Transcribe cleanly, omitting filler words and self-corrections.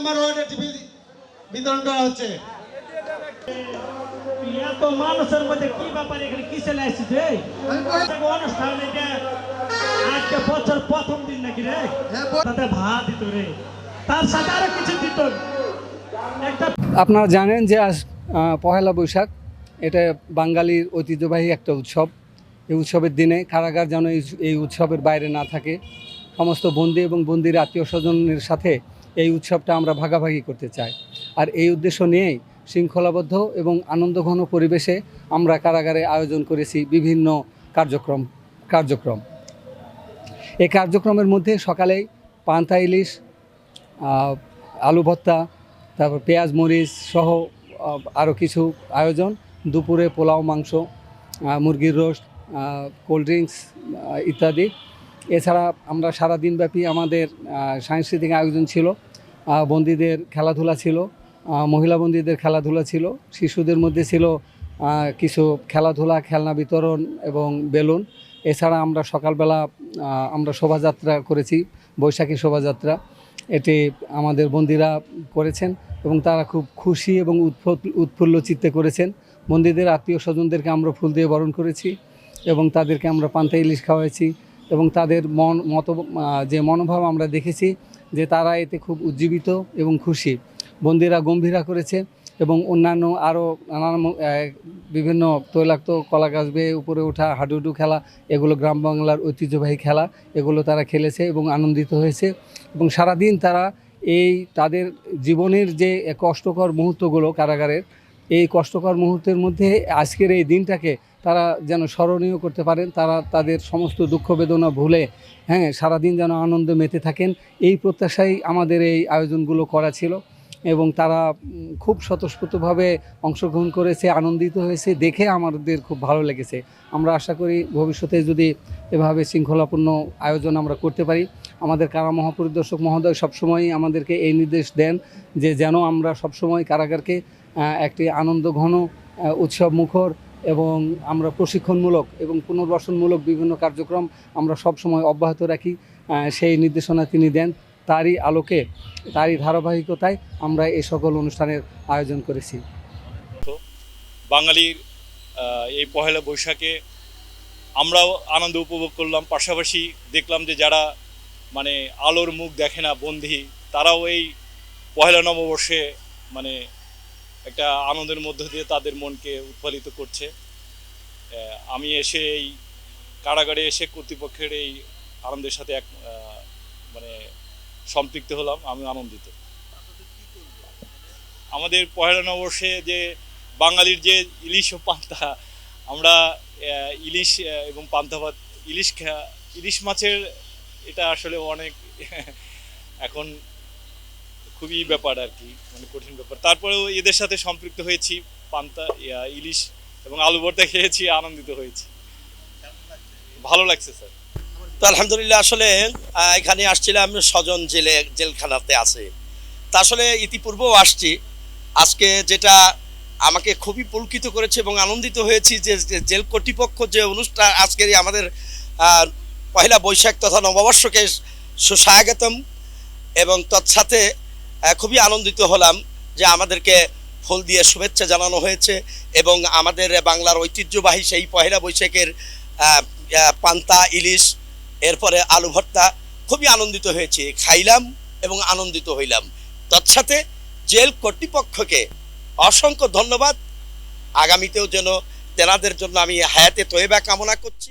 Number ওয়ার্ডে TV বিতরণ করা হচ্ছে। এত মানুষের মধ্যে কি ব্যাপার, এখানে কি চলে আসছিস রে? অনুষ্ঠান এটা আজকে বছর প্রথম দিন নাকি রে? তাতে ভাত দিত রে, তার সাথে আরো কিছু দিত। আপনারা জানেন যে আজ পহেলা বৈশাখ, এটা বাঙালির ঐতিহ্যবাহী একটা উৎসব। এই উৎসবের দিনে কারাগার যেন এই উৎসবের বাইরে না থাকে। সমস্ত বন্দী এবং বন্দীর আত্মীয় স্বজনের সাথে এই উৎসবটা আমরা ভাগাভাগি করতে চাই। আর এই উদ্দেশ্য নিয়েই শৃঙ্খলাবদ্ধ এবং আনন্দঘন পরিবেশে আমরা কারাগারে আয়োজন করেছি বিভিন্ন কার্যক্রম। এই কার্যক্রমের মধ্যে সকালেই পান্তা ইলিশ, আলু ভর্তা, তারপর পেঁয়াজ মরিচ সহ আরও কিছু আয়োজন। দুপুরে পোলাও, মাংস, মুরগির রোস্ট, কোল্ড ড্রিঙ্কস ইত্যাদি। এছাড়া আমরা সারা দিনব্যাপী আমাদের সাংস্কৃতিক আয়োজন ছিল। বন্দীদের খেলাধুলা ছিল, মহিলা বন্দীদের খেলাধুলা ছিল, শিশুদের মধ্যে ছিল কিছু খেলাধুলা, খেলনা বিতরণ এবং বেলুন। এছাড়া আমরা সকালবেলা আমরা শোভাযাত্রা করেছি, বৈশাখী শোভাযাত্রা। এটি আমাদের বন্দীরা করেছেন এবং তারা খুব খুশি এবং উৎফুল্ল চিত্তে করেছেন। বন্দীদের আত্মীয় স্বজনদেরকে আমরা ফুল দিয়ে বরণ করেছি এবং তাদেরকে আমরা পান্তা ইলিশ খাওয়াইছি এবং তাদের যে মনোভাব আমরা দেখেছি যে তারা এতে খুব উজ্জীবিত এবং খুশি। বন্দীরা গম্ভীরা করেছে এবং অন্যান্য আরও নানান বিভিন্ন তৈলাক্ত, কলা গাছ বেয়ে উপরে ওঠা, হাডুডু খেলা, এগুলো গ্রাম বাংলার ঐতিহ্যবাহী খেলা, এগুলো তারা খেলেছে এবং আনন্দিত হয়েছে। এবং সারাদিন তারা তাদের জীবনের যে কষ্টকর মুহূর্তগুলো কারাগারের, এই কষ্টকর মুহূর্তের মধ্যে আজকের এই দিনটাকে তারা যেন স্মরণীয় করতে পারেন। তারা তাদের সমস্ত দুঃখ বেদনা ভুলে সারাদিন যেন আনন্দে মেতে থাকেন, এই প্রত্যাশাই আমাদের এই আয়োজনগুলো করা ছিল। এবং তারা খুব স্বতঃস্ফূর্তভাবে অংশগ্রহণ করেছে, আনন্দিত হয়েছে, দেখে আমাদের খুব ভালো লেগেছে। আমরা আশা করি ভবিষ্যতে যদি এভাবে শৃঙ্খলাপূর্ণ আয়োজন আমরা করতে পারি। আমাদের কারা মহাপরিদর্শক মহোদয় সবসময়ই আমাদেরকে এই নির্দেশ দেন যে যেন আমরা সবসময় কারাগারকে একটি আনন্দঘন, উৎসব মুখর এবং আমরা প্রশিক্ষণমূলক এবং পুনর্বাসনমূলক বিভিন্ন কার্যক্রম আমরা সবসময় অব্যাহত রাখি। সেই নির্দেশনা তিনি দেন, তারই আলোকে, তারই ধারাবাহিকতায় আমরা এই সকল অনুষ্ঠানের আয়োজন করেছি। বাঙালির এই পহেলা বৈশাখে আমরাও আনন্দ উপভোগ করলাম, পাশাপাশি দেখলাম যে যারা মানে আলোর মুখ দেখে না বন্দী, তারাও এই পহেলা নববর্ষে মানে একটা আনন্দের মধ্য দিয়ে তাদের মনকে উৎফুল্লিত করছে। আমি এসে এই কারাগারে এসে কর্তৃপক্ষের এই আনন্দের সাথে মানে সম্পৃক্ত হলাম, আমি আনন্দিত। আমাদের পহেলা নববর্ষে যে বাঙালির যে ইলিশ ও পান্তা, আমরা ইলিশ এবং পান্তা ভাত, ইলিশ মাছের এটা আসলে অনেক এখন খুবই ব্যাপার আর কি, মানে কঠিন ব্যাপার। তারপরেও এদের সাথে সম্পৃক্ত হয়েছি, পান্তা, ইলিশ এবং আলু ভর্তা খেয়েছি, আনন্দিত হয়েছি, ভালো লাগছে স্যার। তো আলহামদুলিল্লাহ, আসলে এখানে আসছিলাম স্বজন জেলখানাতে আছে। তা আসলে ইতিপূর্বেও আসছি। আজকে যেটা আমাকে খুবই পুলকিত করেছে এবং আনন্দিত হয়েছি যে জেল কর্তৃপক্ষ যে অনুষ্ঠান আজকের আমাদের পহেলা বৈশাখ তথা নববর্ষকে সুস্বাগতম, এবং তৎসাথে খুবই আনন্দিত হলাম যে আমাদেরকে ফুল দিয়ে শুভেচ্ছা জানানো হয়েছে এবং আমাদের বাংলার ঐতিহ্যবাহী সেই পহেলা বৈশাখের পান্তা ইলিশ, এরপরে আলু ভর্তা, খুবই আনন্দিত হয়েছি, খাইলাম এবং আনন্দিত হইলাম। তৎসাথে জেল কর্তৃপক্ষকে অসংখ্য ধন্যবাদ। আগামীতেও যেন তেনাদের জন্য আমি হায়াতে তয়বা কামনা করছি।